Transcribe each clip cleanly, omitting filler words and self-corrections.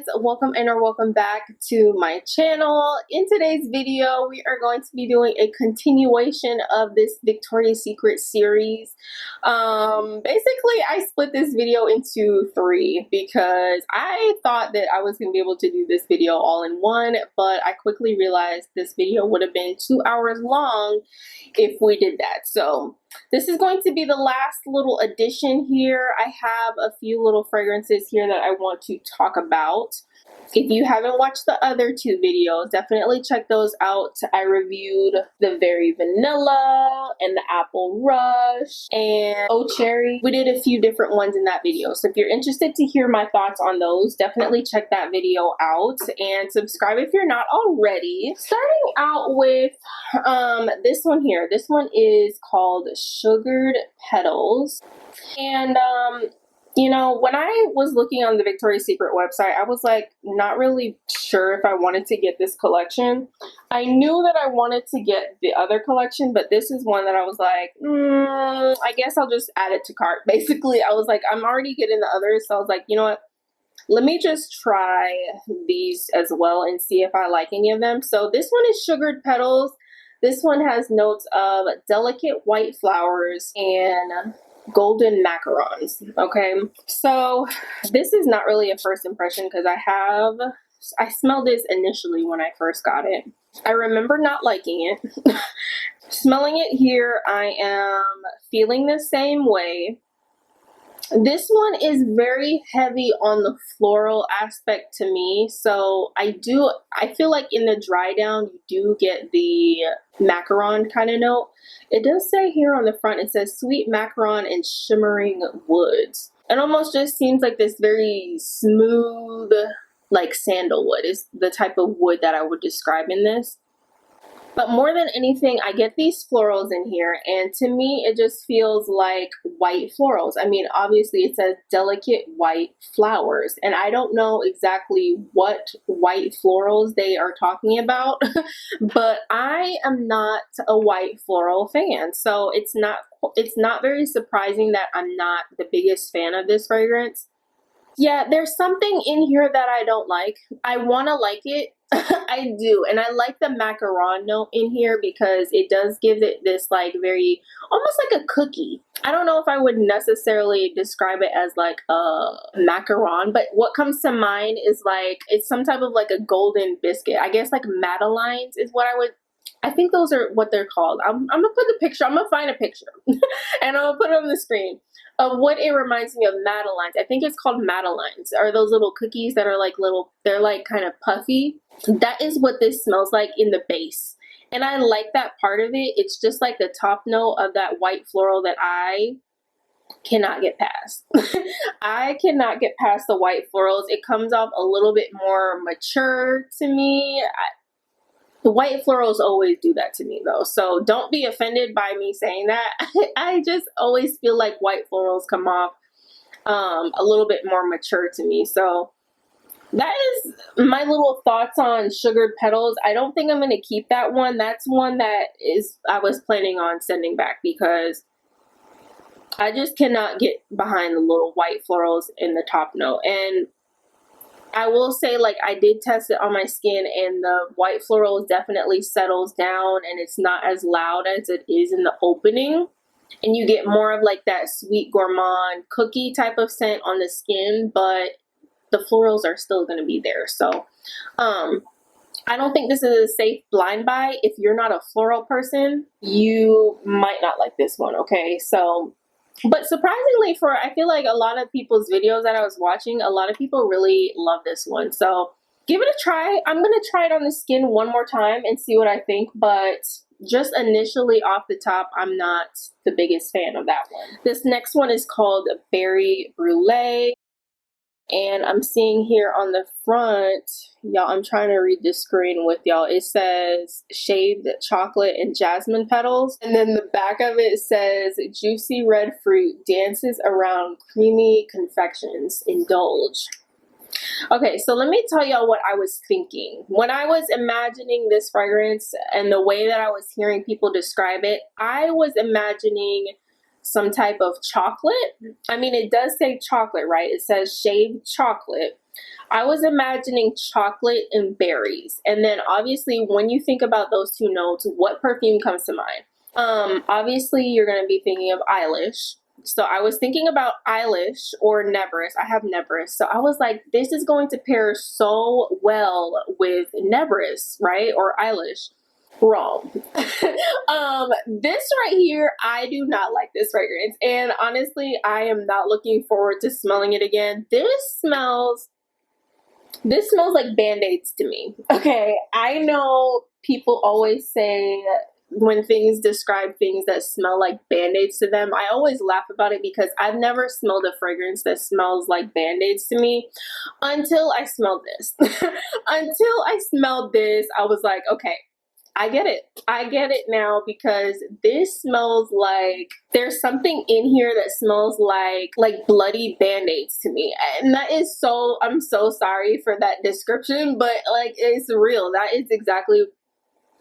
guys, welcome in or welcome back to my channel. In today's video we are going to be doing a continuation of this Victoria's Secret series. Basically I split this video into three because I thought that I was going to be able to do this video all in one, but I quickly realized this video would have been 2 hours long if we did that. So this is going to be the last little addition here. I have a few little fragrances here that I want to talk about. If you haven't watched the other two videos, definitely check those out. I reviewed the Very Vanilla and the Apple Rush and Oh Cherry. We did a few different ones in that video. So if you're interested to hear my thoughts on those, definitely check that video out and subscribe if you're not already. Starting out with this one here. This one is called Sugared Petals. And you know, when I was looking on the Victoria's Secret website, I was like not really sure if I wanted to get this collection. I knew that I wanted to get the other collection, but this is one that I was like, I guess I'll just add it to cart. Basically, I was like, I'm already getting the others, so I was like, you know what? Let me just try these as well and see if I like any of them. So this one is Sugared Petals. This one has notes of delicate white flowers and golden macarons. Okay, so this is not really a first impression because I smelled this initially when I first got it. I remember not liking it. Smelling it here, I am feeling the same way. This one is very heavy on the floral aspect to me, so I feel like in the dry down you do get the macaron kind of note. It does say here on the front, it says sweet macaron and shimmering woods. It almost just seems like this very smooth, like sandalwood is the type of wood that I would describe in this. But more than anything, I get these florals in here, and to me, it just feels like white florals. I mean, obviously, it says delicate white flowers, and I don't know exactly what white florals they are talking about, but I am not a white floral fan, so it's not very surprising that I'm not the biggest fan of this fragrance. Yeah, there's something in here that I don't like. I want to like it. I do. And I like the macaron note in here because it does give it this like very, almost like a cookie. I don't know if I would necessarily describe it as like a macaron, but what comes to mind is like, it's some type of like a golden biscuit. I guess like Madeleines is what I think those are what they're called. I'm gonna put the picture, I'm gonna find a picture and I'm gonna put it on the screen of what it reminds me of. Madeleines. I think it's called Madeleines. Are those little cookies that are like little, they're like kind of puffy. That is what this smells like in the base. And I like that part of it. It's just like the top note of that white floral that I cannot get past. I cannot get past the white florals. It comes off a little bit more mature to me. The white florals always do that to me though, so don't be offended by me saying that. I just always feel like white florals come off a little bit more mature to me. So that is my little thoughts on Sugared Petals. I don't think I'm going to keep that one. That's one that I was planning on sending back because I just cannot get behind the little white florals in the top note. And I will say, like, I did test it on my skin and the white floral definitely settles down and it's not as loud as it is in the opening. And you get more of like that sweet gourmand cookie type of scent on the skin, but the florals are still going to be there. So, I don't think this is a safe blind buy. If you're not a floral person, you might not like this one, okay? So, but surprisingly, I feel like a lot of people's videos that I was watching, a lot of people really love this one. So give it a try. I'm going to try it on the skin one more time and see what I think. But just initially off the top, I'm not the biggest fan of that one. This next one is called Berry Brulee. And I'm seeing here on the front, y'all, I'm trying to read the screen with y'all. It says shaved chocolate and jasmine petals. And then the back of it says juicy red fruit dances around creamy confections. Indulge. Okay, so let me tell y'all what I was thinking. When I was imagining this fragrance and the way that I was hearing people describe it, I was imagining some type of chocolate. I mean, it does say chocolate, right? It says shaved chocolate. I was imagining chocolate and berries. And then obviously when you think about those two notes, what perfume comes to mind? Obviously you're going to be thinking of Eilish. So I was thinking about Eilish or Nebris. I have Nebris. So I was like, this is going to pair so well with Nebris, right? Or Eilish. Wrong. This right here, I do not like this fragrance. And honestly, I am not looking forward to smelling it again. This smells like Band-Aids to me. Okay, I know people always say when things describe things that smell like Band-Aids to them, I always laugh about it because I've never smelled a fragrance that smells like Band-Aids to me until I smelled this. Until I smelled this, I was like, okay, I get it. I get it now because this smells like there's something in here that smells like bloody Band-Aids to me. And that is so, I'm so sorry for that description, but like it's real. That is exactly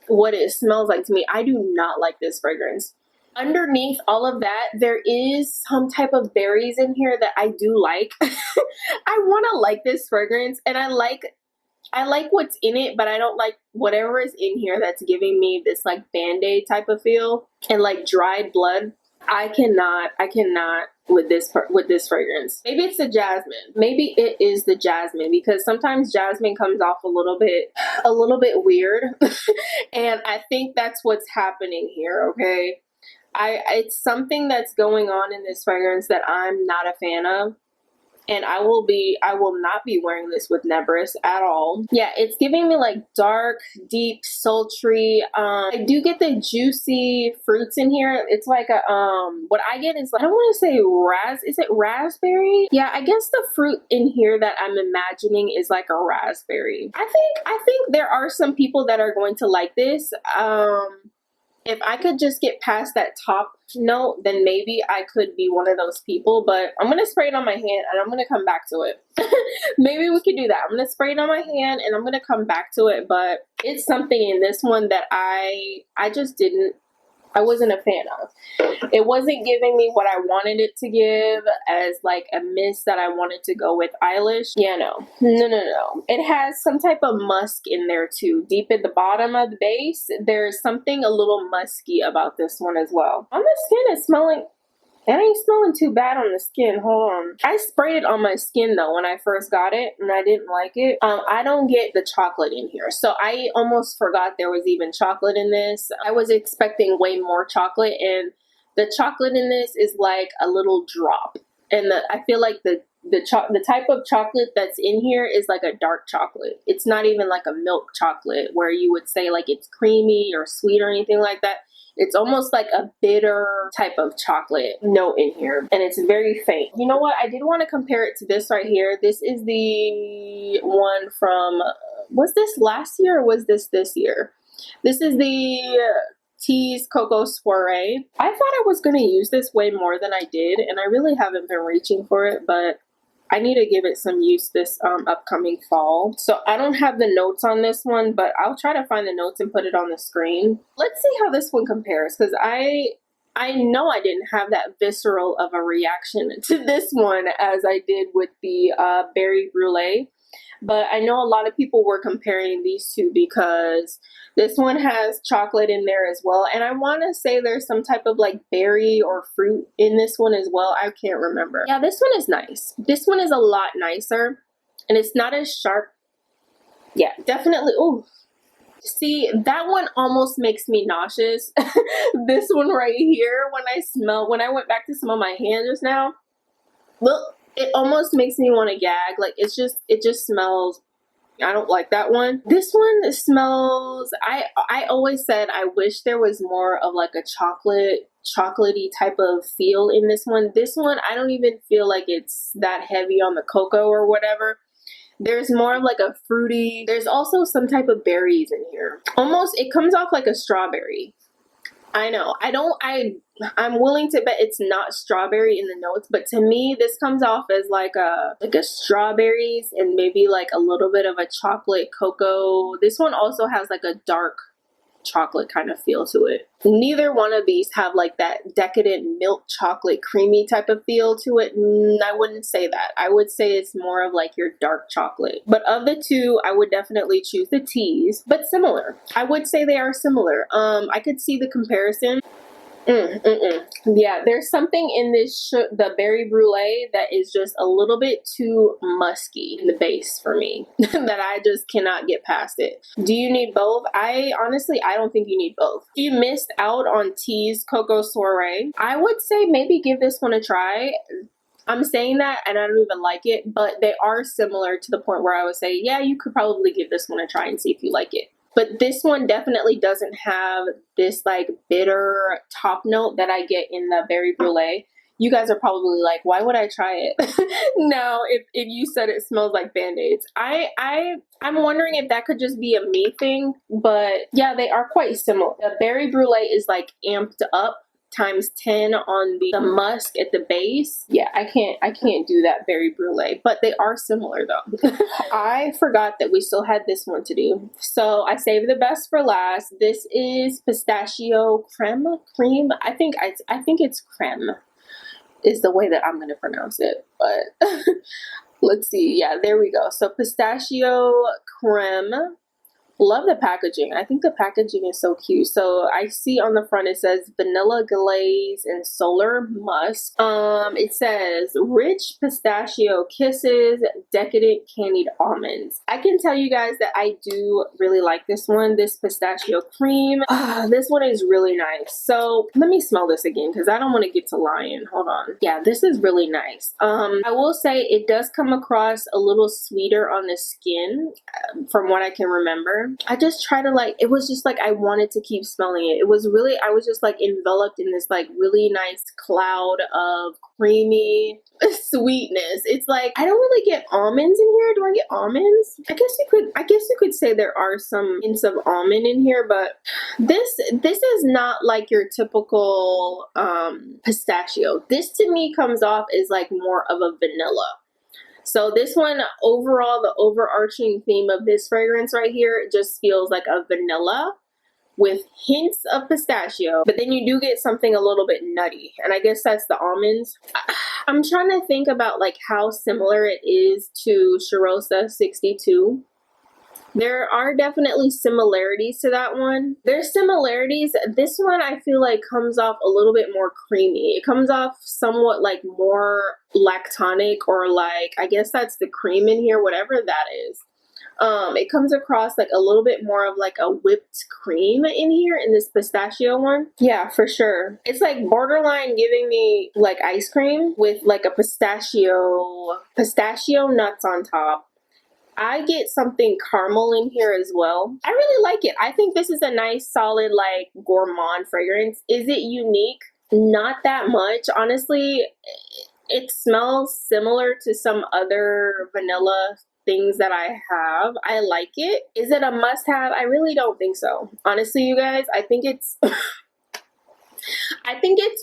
what it smells like to me. I do not like this fragrance. Underneath all of that, there is some type of berries in here that I do like. I want to like this fragrance, and I like what's in it, but I don't like whatever is in here that's giving me this like Band-Aid type of feel and like dried blood. I cannot with this fragrance. Maybe it's the jasmine. Maybe it is the jasmine because sometimes jasmine comes off a little bit weird. And I think that's what's happening here, okay? It's something that's going on in this fragrance that I'm not a fan of. And I will not be wearing this with Nebris at all. Yeah, it's giving me like dark, deep, sultry. I do get the juicy fruits in here. It's like a, what I get is, I don't want to say is it raspberry? Yeah, I guess the fruit in here that I'm imagining is like a raspberry. I think there are some people that are going to like this. If I could just get past that top note, then maybe I could be one of those people, but I'm going to spray it on my hand and I'm going to come back to it. Maybe we could do that. I'm going to spray it on my hand and I'm going to come back to it, but it's something in this one that I wasn't a fan of. It wasn't giving me what I wanted it to give as like a mist that I wanted to go with Eilish. Yeah, no. It has some type of musk in there too. Deep at the bottom of the base, there's something a little musky about this one as well. On the skin, it's smelling, it ain't smelling too bad on the skin. Hold on. I sprayed it on my skin though when I first got it and I didn't like it. I don't get the chocolate in here. So I almost forgot there was even chocolate in this. I was expecting way more chocolate, and the chocolate in this is like a little drop. And I feel like the type of chocolate that's in here is like a dark chocolate. It's not even like a milk chocolate where you would say like it's creamy or sweet or anything like that. It's almost like a bitter type of chocolate note in here, and it's very faint. You know what? I did want to compare it to this right here. This is the one from, was this last year or was this year? This is the Tease Cocoa Soiree. I thought I was going to use this way more than I did, and I really haven't been reaching for it, but I need to give it some use this upcoming fall. So I don't have the notes on this one, but I'll try to find the notes and put it on the screen. Let's see how this one compares, because I know I didn't have that visceral of a reaction to this one as I did with the Berry Brulee. But I know a lot of people were comparing these two because this one has chocolate in there as well. And I want to say there's some type of like berry or fruit in this one as well. I can't remember. Yeah, this one is nice. This one is a lot nicer and it's not as sharp. Yeah, definitely. Oh, see, that one almost makes me nauseous. This one right here, when I went back to smell my hand just now, look. It almost makes me want to gag. Like it just smells, I don't like that one. This one smells, I always said I wish there was more of like a chocolatey type of feel in this one. This one, I don't even feel like it's that heavy on the cocoa or whatever. There's more of like a fruity, there's also some type of berries in here. Almost, it comes off like a strawberry. I know. I'm willing to bet it's not strawberry in the notes, but to me, this comes off as like a strawberries and maybe like a little bit of a chocolate cocoa. This one also has like a dark chocolate kind of feel to it. Neither one of these have like that decadent milk chocolate creamy type of feel to it. I wouldn't say that. I would say it's more of like your dark chocolate. But of the two, I would definitely choose the teas, but similar. I would say they are similar. I could see the comparison. Yeah, there's something in this the berry brulee that is just a little bit too musky in the base for me that I just cannot get past it. Do you need both? I don't think you need both. If you missed out on tea's cocoa soiree, I would say maybe give this one a try. I'm saying that and I don't even like it, but they are similar to the point where I would say, yeah, you could probably give this one a try and see if you like it. But this one definitely doesn't have this like bitter top note that I get in the berry brulee. You guys are probably like, why would I try it? No, if you said it smells like Band-Aids. I'm wondering if that could just be a me thing, but yeah, they are quite similar. The berry brulee is like amped up times 10 on the musk at the base. Yeah, I can't do that berry brulee, but they are similar though. I forgot that we still had this one to do, so I saved the best for last. This is pistachio creme. I think it's creme is the way that I'm gonna pronounce it, but let's see. Yeah, there we go. So pistachio creme. Love the packaging. I think the packaging is so cute. So I see on the front it says vanilla glaze and solar musk. It says rich pistachio kisses, decadent candied almonds. I can tell you guys that I do really like this one, this pistachio cream. This one is really nice. So let me smell this again because I don't want to get to lying. Hold on. Yeah, this is really nice. I will say it does come across a little sweeter on the skin from what I can remember. I just try to like, it was just like I wanted to keep smelling it. It was really, I was just like enveloped in this like really nice cloud of creamy sweetness. It's like I don't really get almonds in here. Do I get almonds? I guess you could say there are some hints of almond in here, but this is not like your typical pistachio. This to me comes off as like more of a vanilla. So this one, overall, the overarching theme of this fragrance right here just feels like a vanilla with hints of pistachio, but then you do get something a little bit nutty, and I guess that's the almonds. I'm trying to think about like how similar it is to Charosta 62. There are definitely similarities to that one. There's similarities. This one I feel like comes off a little bit more creamy. It comes off somewhat like more lactonic, or like, I guess that's the cream in here, whatever that is. It comes across like a little bit more of like a whipped cream in here in this pistachio one. Yeah, for sure. It's like borderline giving me like ice cream with like a pistachio nuts on top. I get something caramel in here as well. I really like it. I think this is a nice, solid, like, gourmand fragrance. Is it unique? Not that much. Honestly, it smells similar to some other vanilla things that I have. I like it. Is it a must-have? I really don't think so. Honestly, you guys, I think it's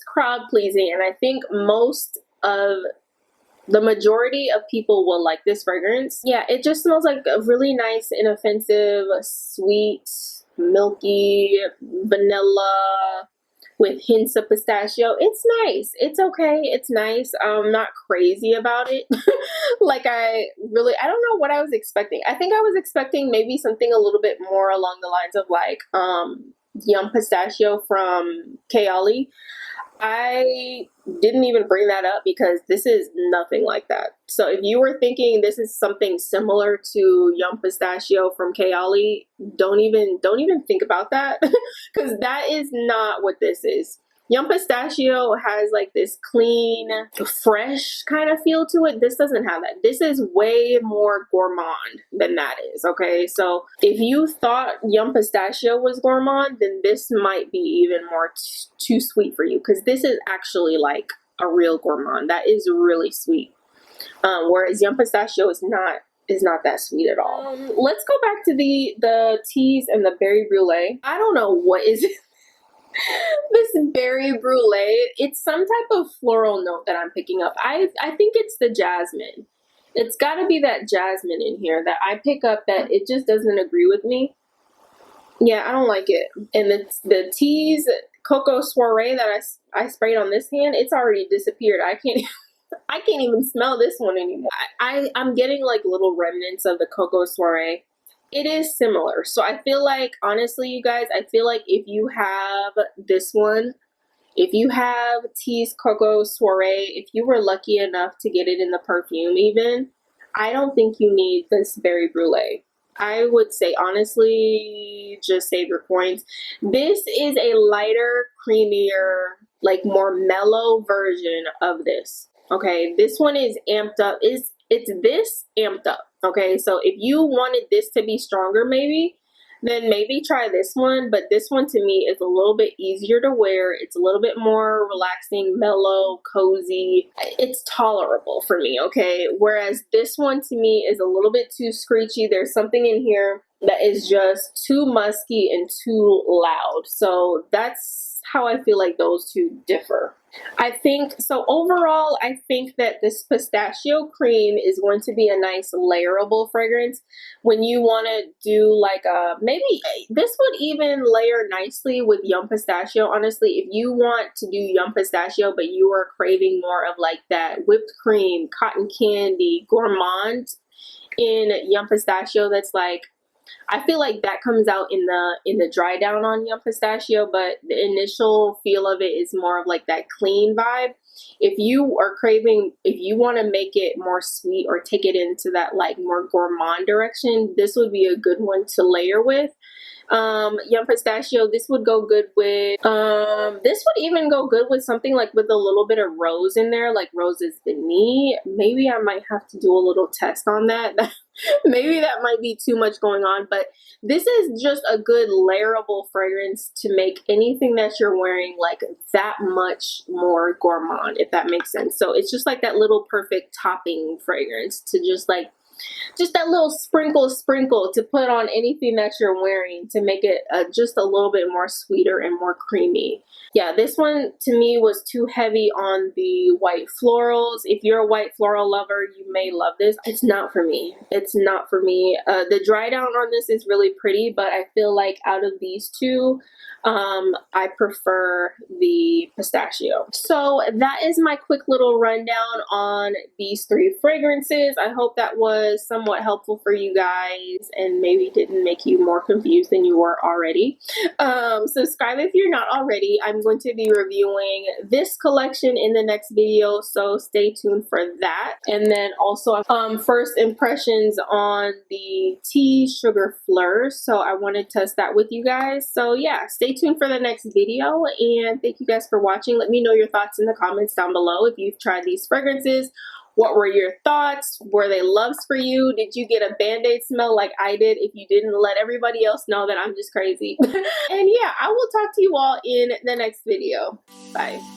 crowd-pleasing, and I think the majority of people will like this fragrance. Yeah, it just smells like a really nice, inoffensive, sweet, milky vanilla with hints of pistachio. It's nice. It's okay. It's nice. I'm not crazy about it. Like I don't know what I was expecting. I think I was expecting maybe something a little bit more along the lines of like Yum Pistachio from Kayali. I didn't even bring that up because this is nothing like that. So if you were thinking this is something similar to Yum Pistachio from Kayali, don't even think about that because that is not what this is. Yum Pistachio has like this clean, fresh kind of feel to it. This doesn't have that. This is way more gourmand than that is, okay? So if you thought Yum Pistachio was gourmand, then this might be even more too sweet for you because this is actually like a real gourmand. That is really sweet. Whereas Yum Pistachio is not that sweet at all. Let's go back to the teas and the berry brulee. I don't know what is it. This berry brulee, it's some type of floral note that I'm picking up. I think it's the jasmine. It's got to be that jasmine in here that I pick up that it just doesn't agree with me. Yeah, I don't like it. And the teas cocoa soiree that I sprayed on this hand, it's already disappeared. I can't I can't even smell this one anymore. I'm getting like little remnants of the cocoa soiree. It is similar. So I feel like, honestly, you guys, I feel like if you have this one, if you have Tea's Cocoa Soiree, if you were lucky enough to get it in the perfume even, I don't think you need this Berry Brulee. I would say, honestly, just save your coins. This is a lighter, creamier, like more mellow version of this. Okay, this one is amped up. It's this amped up. Okay, so if you wanted this to be stronger, then maybe try this one. But this one to me is a little bit easier to wear. It's a little bit more relaxing, mellow, cozy. It's tolerable for me, okay? Whereas this one to me is a little bit too screechy. There's something in here that is just too musky and too loud. So that's how I feel like those two differ. I think so. Overall, I think that this pistachio cream is going to be a nice layerable fragrance when you want to do like maybe this would even layer nicely with yum pistachio. Honestly, if you want to do yum pistachio but you are craving more of like that whipped cream, cotton candy, gourmand in yum pistachio, that's like, I feel like that comes out in the dry down on yum pistachio, but the initial feel of it is more of like that clean vibe. If you are craving, if you want to make it more sweet or take it into that like more gourmand direction, this would be a good one to layer with. Yum pistachio, this would go good with this would even go good with something like with a little bit of rose in there, like roses beneath. Maybe I might have to do a little test on that. Maybe that might be too much going on, but this is just a good layerable fragrance to make anything that you're wearing like that much more gourmand, if that makes sense. So it's just like that little perfect topping fragrance to just that little sprinkle to put on anything that you're wearing to make it just a little bit more sweeter and more creamy. Yeah, this one to me was too heavy on the white florals. If you're a white floral lover, you may love this. It's not for me. It's not for me. The dry down on this is really pretty, but I feel like out of these two, I prefer the pistachio. So that is my quick little rundown on these three fragrances. I hope that was somewhat helpful for you guys and maybe didn't make you more confused than you were already. Subscribe if you're not already. I'm going to be reviewing this collection in the next video, so stay tuned for that. And then also first impressions on the tea sugar fleur, so I want to test that with you guys. So yeah, stay tuned for the next video, and thank you guys for watching. Let me know your thoughts in the comments down below if you've tried these fragrances. What were your thoughts? Were they loves for you? Did you get a band-aid smell like I did? If you didn't, let everybody else know that I'm just crazy. And yeah, I will talk to you all in the next video. Bye.